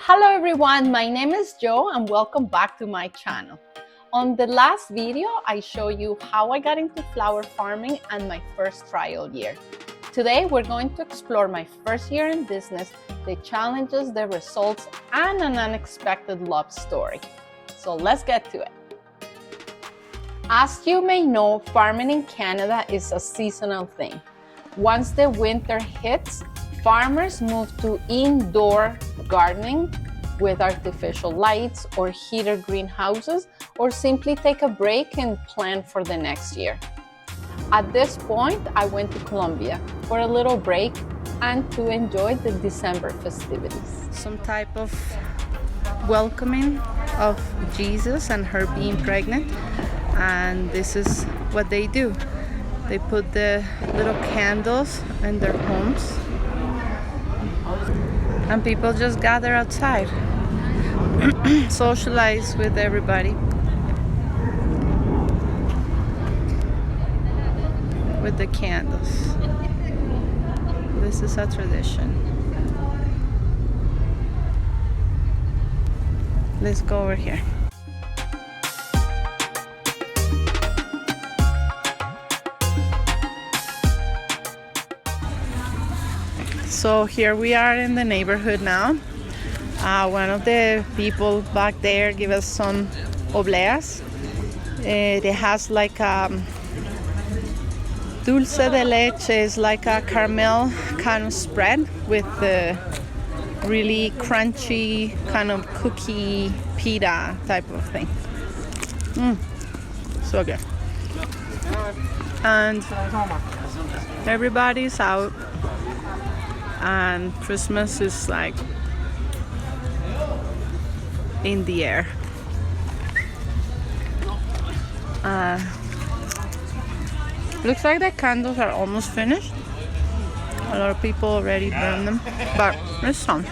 Hello everyone, my name is Jo and welcome back to my channel. On the last video, I show you how I got into flower farming and my first trial year. Today, we're going to explore my first year in business, the challenges, the results, and an unexpected love story. So let's get to it. As you may know, farming in Canada is a seasonal thing. Once the winter hits, farmers move to indoor gardening with artificial lights or heated greenhouses, or simply take a break and plan for the next year. At this point, I went to Colombia for a little break and to enjoy the December festivities. Some type of welcoming of Jesus and her being pregnant, and this is what they do. They put the little candles in their homes and people just gather outside, socialize with everybody with the candles. This is a tradition. Let's go over here. So here we are in the neighborhood now. One of the people back there gave us some obleas. It has like dulce de leche, is like a caramel kind of spread with the really crunchy kind of cookie pita type of thing. So good. And everybody's out, and Christmas is like in the air. Looks like the candles are almost finished. A lot of people already burned them, but there's some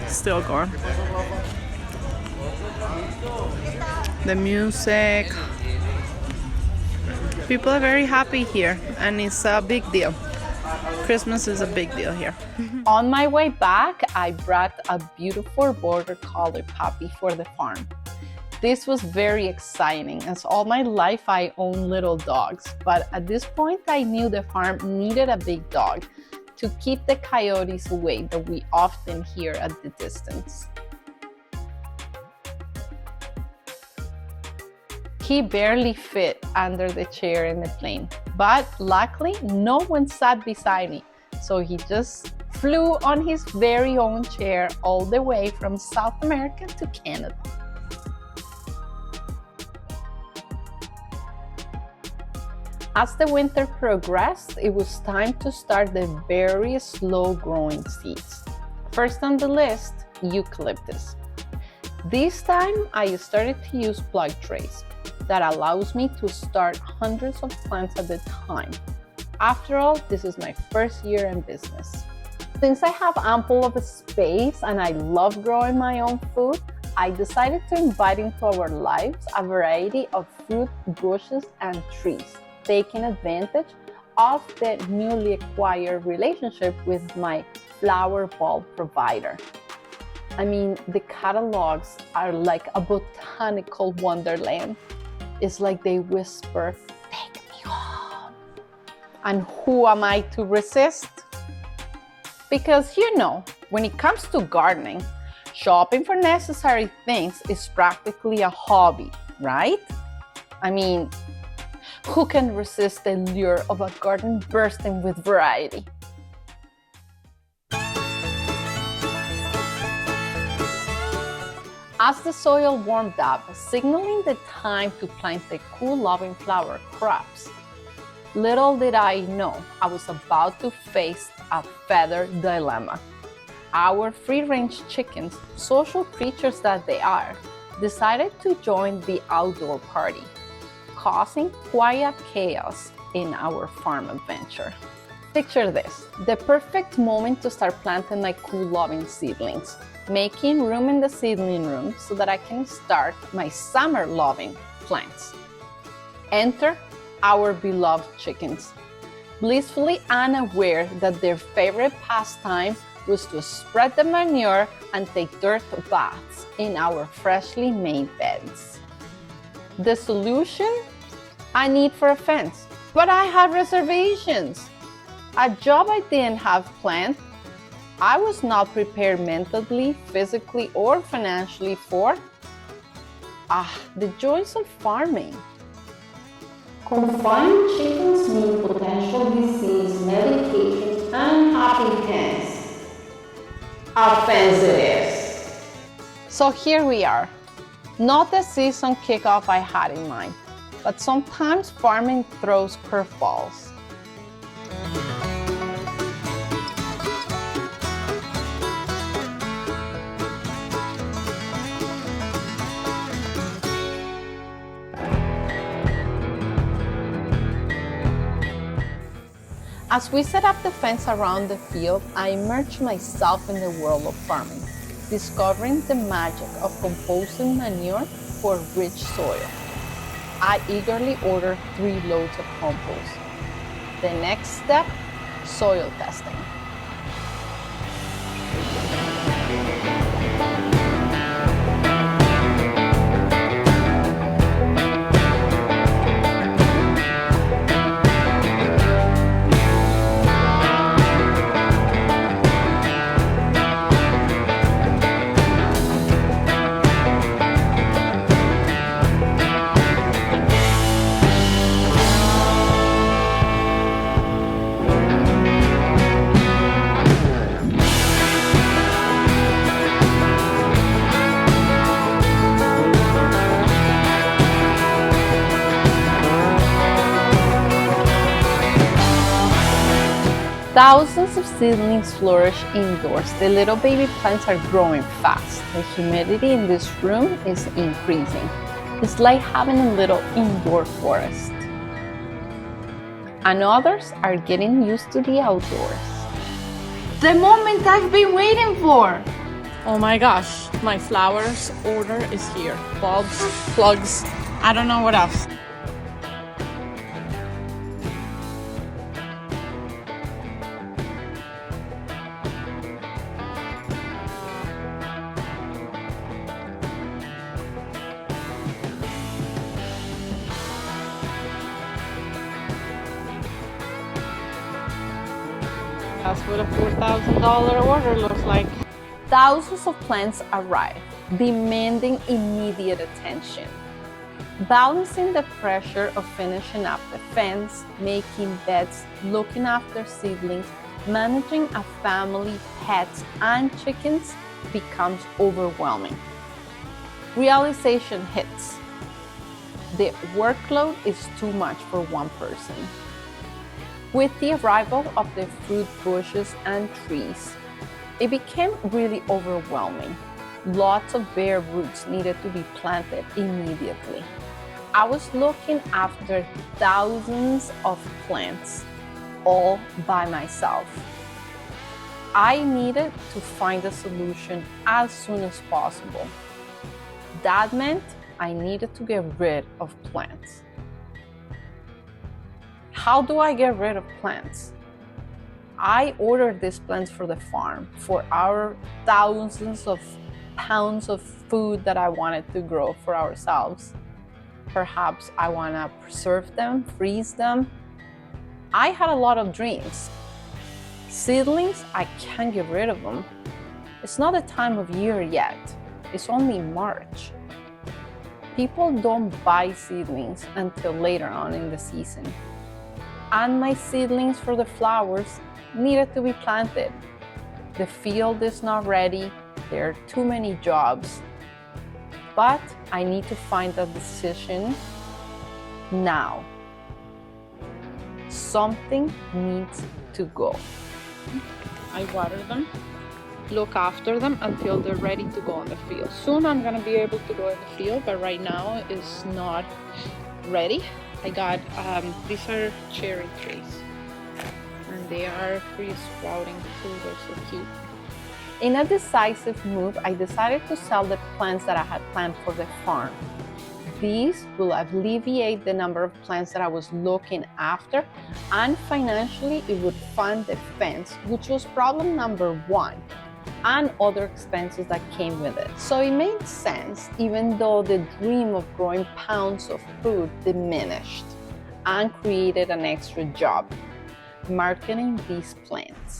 still going. The music. People are very happy here, and it's a big deal. Christmas is a big deal here. On my way back, I brought a beautiful border collie puppy for the farm. This was very exciting, as all my life I own little dogs, but at this point I knew the farm needed a big dog to keep the coyotes away that we often hear at the distance. He barely fit under the chair in the plane, but luckily no one sat beside me, so he just flew on his very own chair all the way from South America to Canada. As the winter progressed, it was time to start the very slow-growing seeds. First on the list, eucalyptus. This time, I started to use plug trays. That allows me to start hundreds of plants at a time. After all, this is my first year in business. Since I have ample of space and I love growing my own food, I decided to invite into our lives a variety of fruit bushes and trees, taking advantage of the newly acquired relationship with my flower bulb provider. I mean, the catalogs are like a botanical wonderland. It's like they whisper, "Take me home." And who am I to resist? Because you know, when it comes to gardening, shopping for necessary things is practically a hobby, right? I mean, who can resist the lure of a garden bursting with variety? As the soil warmed up, signaling the time to plant the cool-loving flower crops, little did I know I was about to face a feather dilemma. Our free-range chickens, social creatures that they are, decided to join the outdoor party, causing quiet chaos in our farm adventure. Picture this, the perfect moment to start planting my cool-loving seedlings, making room in the seedling room so that I can start my summer-loving plants. Enter our beloved chickens, blissfully unaware that their favorite pastime was to spread the manure and take dirt baths in our freshly made beds. The solution? A need for a fence. But I had reservations. A job I didn't have planned. I was not prepared mentally, physically, or financially for. The joys of farming. Confined chickens mean potential disease, medications, and happy hens. A fence it is. So here we are. Not the season kickoff I had in mind, but sometimes farming throws curveballs. As we set up the fence around the field, I immersed myself in the world of farming, discovering the magic of composting manure for rich soil. I eagerly ordered 3 loads of compost. The next step, soil testing. Thousands of seedlings flourish indoors. The little baby plants are growing fast. The humidity in this room is increasing. It's like having a little indoor forest. And others are getting used to the outdoors. The moment I've been waiting for! Oh my gosh, my flowers order is here. Bulbs, plugs, I don't know what else. That's what a $4,000 order looks like. Thousands of plants arrive, demanding immediate attention. Balancing the pressure of finishing up the fence, making beds, looking after seedlings, managing a family, pets, and chickens becomes overwhelming. Realization hits. The workload is too much for one person. With the arrival of the fruit bushes and trees, it became really overwhelming. Lots of bare roots needed to be planted immediately. I was looking after thousands of plants, all by myself. I needed to find a solution as soon as possible. That meant I needed to get rid of plants. How do I get rid of plants? I ordered these plants for the farm, for our thousands of pounds of food that I wanted to grow for ourselves. Perhaps I want to preserve them, freeze them. I had a lot of dreams. Seedlings, I can't get rid of them. It's not the time of year yet. It's only March. People don't buy seedlings until later on in the season. And my seedlings for the flowers needed to be planted. The field is not ready. There are too many jobs. But I need to find a decision now. Something needs to go. I water them, look after them until they're ready to go on the field. Soon I'm gonna be able to go in the field, but right now it's not ready. I got, these are cherry trees, and they are free sprouting too, they're so cute. In a decisive move, I decided to sell the plants that I had planned for the farm. These will alleviate the number of plants that I was looking after, and financially it would fund the fence, which was problem number one, and other expenses that came with it. So it made sense, even though the dream of growing pounds of food diminished, and created an extra job: marketing these plants.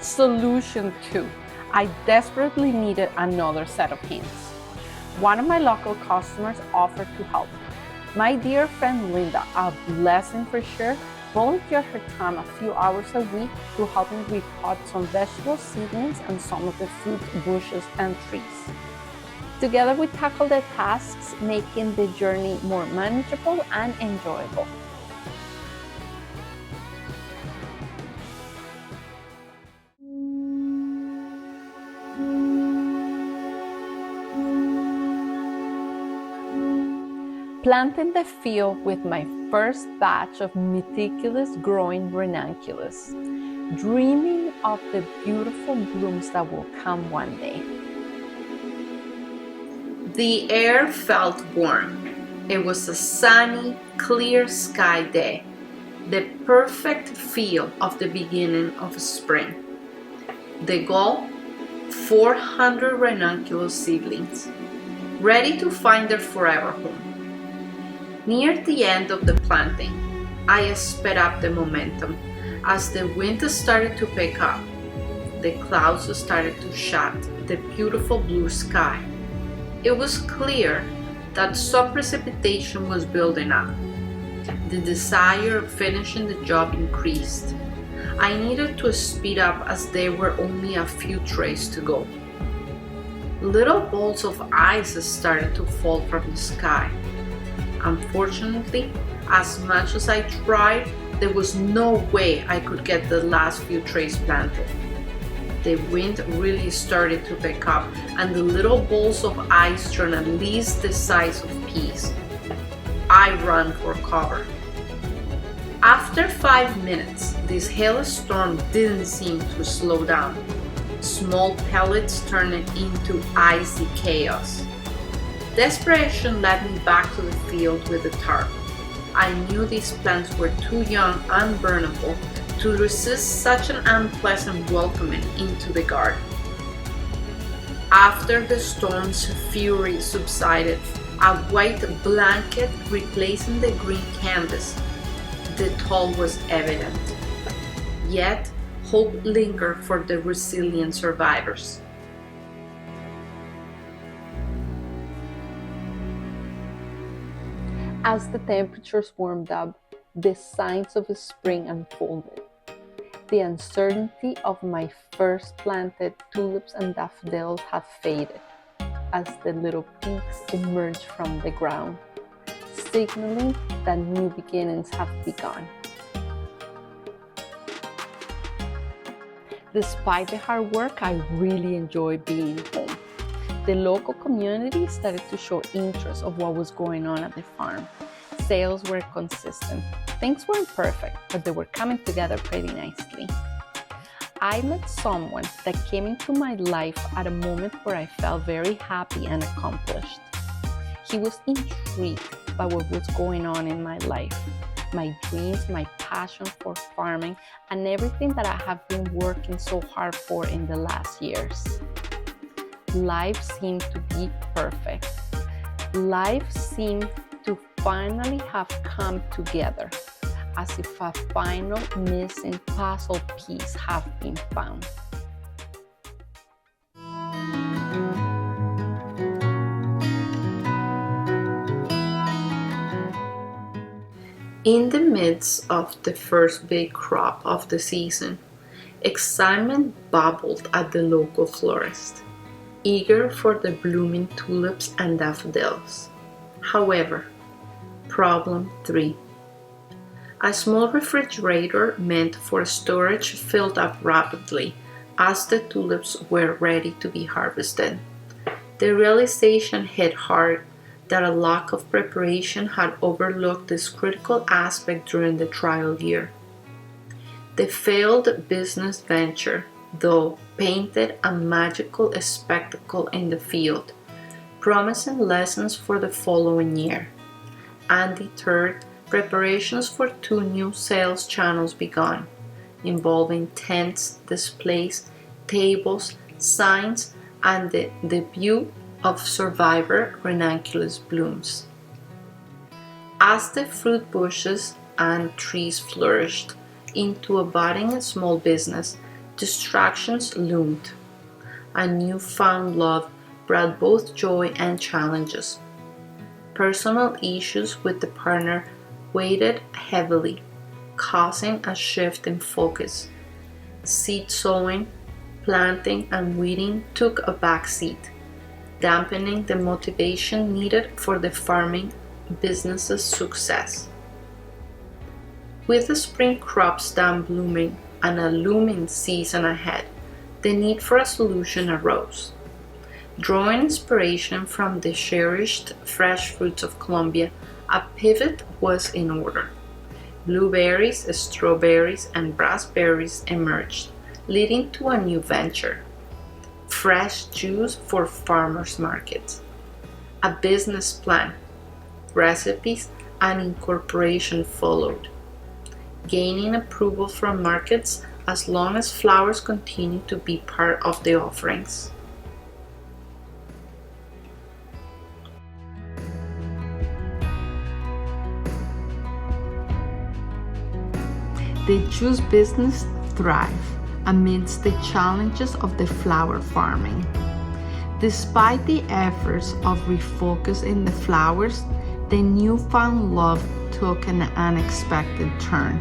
Solution 2. I desperately needed another set of hands. One of my local customers offered to help. My dear friend Linda, a blessing for sure, volunteered her time a few hours a week to help me repot some vegetable seedlings and some of the fruit bushes and trees. Together we tackled the tasks, making the journey more manageable and enjoyable. Planting the field with my first batch of meticulous growing ranunculus, dreaming of the beautiful blooms that will come one day. The air felt warm. It was a sunny, clear sky day, the perfect feel of the beginning of spring. The goal: 400 ranunculus seedlings, ready to find their forever home. Near the end of the planting, I sped up the momentum as the wind started to pick up. The clouds started to shut the beautiful blue sky. It was clear that some precipitation was building up. The desire of finishing the job increased. I needed to speed up as there were only a few trays to go. Little balls of ice started to fall from the sky. Unfortunately, as much as I tried, there was no way I could get the last few trays planted. The wind really started to pick up, and the little balls of ice turned at least the size of peas. I ran for cover. After 5 minutes, this hailstorm didn't seem to slow down. Small pellets turned into icy chaos. Desperation led me back to the field with the tarp. I knew these plants were too young and burnable to resist such an unpleasant welcoming into the garden. After the storm's fury subsided, a white blanket replacing the green canvas, the toll was evident. Yet, hope lingered for the resilient survivors. As the temperatures warmed up, the signs of spring unfolded. The uncertainty of my first planted tulips and daffodils have faded as the little peaks emerge from the ground, signaling that new beginnings have begun. Despite the hard work, I really enjoy being home. The local community started to show interest of what was going on at the farm. Sales were consistent. Things weren't perfect, but they were coming together pretty nicely. I met someone that came into my life at a moment where I felt very happy and accomplished. He was intrigued by what was going on in my life, my dreams, my passion for farming, and everything that I have been working so hard for in the last years. Life seemed to be perfect. Life seemed to finally have come together, as if a final missing puzzle piece have been found. In the midst of the first big crop of the season, excitement bubbled at the local florist, eager for the blooming tulips and daffodils. However, problem 3. A small refrigerator meant for storage filled up rapidly as the tulips were ready to be harvested. The realization hit hard that a lack of preparation had overlooked this critical aspect during the trial year. The failed business venture, though, painted a magical spectacle in the field, promising lessons for the following year. Undeterred, preparations for 2 new sales channels began, involving tents, displays, tables, signs, and the debut of Survivor ranunculus blooms. As the fruit bushes and trees flourished into a budding small business, distractions loomed. A newfound love brought both joy and challenges. Personal issues with the partner weighed heavily, causing a shift in focus. Seed sowing, planting, and weeding took a back seat, dampening the motivation needed for the farming business's success. With the spring crops done blooming and a looming season ahead, the need for a solution arose. Drawing inspiration from the cherished fresh fruits of Colombia, a pivot was in order. Blueberries, strawberries, and raspberries emerged, leading to a new venture: fresh juice for farmers markets. A business plan, recipes, and incorporation followed, gaining approval from markets as long as flowers continued to be part of the offerings. The juice business thrived amidst the challenges of the flower farming. Despite the efforts of refocusing the flowers, the newfound love took an unexpected turn,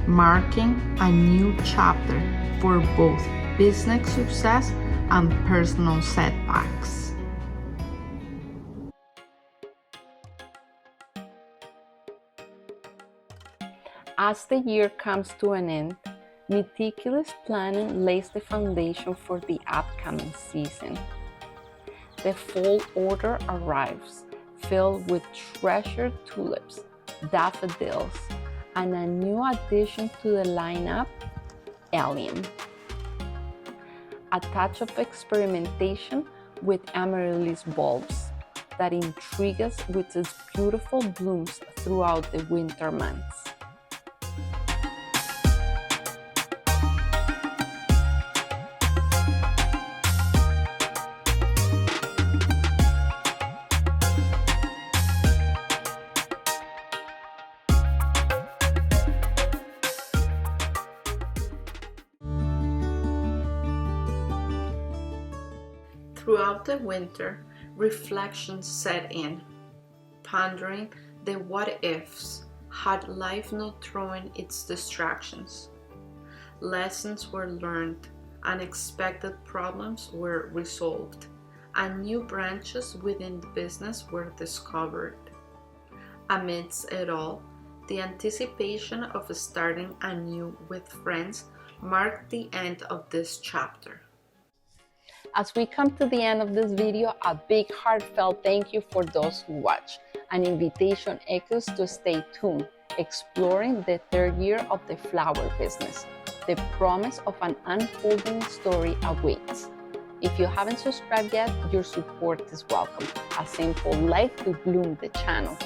marking a new chapter for both business success and personal setbacks. As the year comes to an end, meticulous planning lays the foundation for the upcoming season. The fall order arrives, filled with treasured tulips, daffodils, and a new addition to the lineup, allium. A touch of experimentation with amaryllis bulbs that intrigue us with its beautiful blooms throughout the winter months. Throughout the winter, reflections set in, pondering the what-ifs had life not thrown its distractions. Lessons were learned, unexpected problems were resolved, and new branches within the business were discovered. Amidst it all, the anticipation of starting anew with friends marked the end of this chapter. As we come to the end of this video, a big heartfelt thank you for those who watch. An invitation echoes to stay tuned, exploring the 3rd year of the flower business. The promise of an unfolding story awaits. If you haven't subscribed yet, your support is welcome. A simple like to bloom the channel.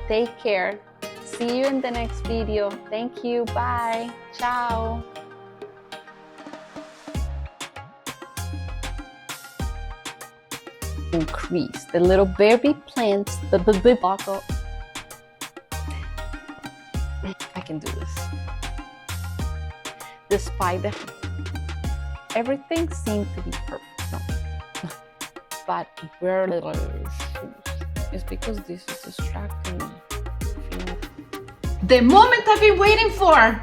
Take care. See you in the next video. Thank you. Bye. Ciao. Increase the little baby plants, I can do this. Despite everything seemed to be perfect, no. But where little shoes? It's because this is distracting me. The moment I've been waiting for!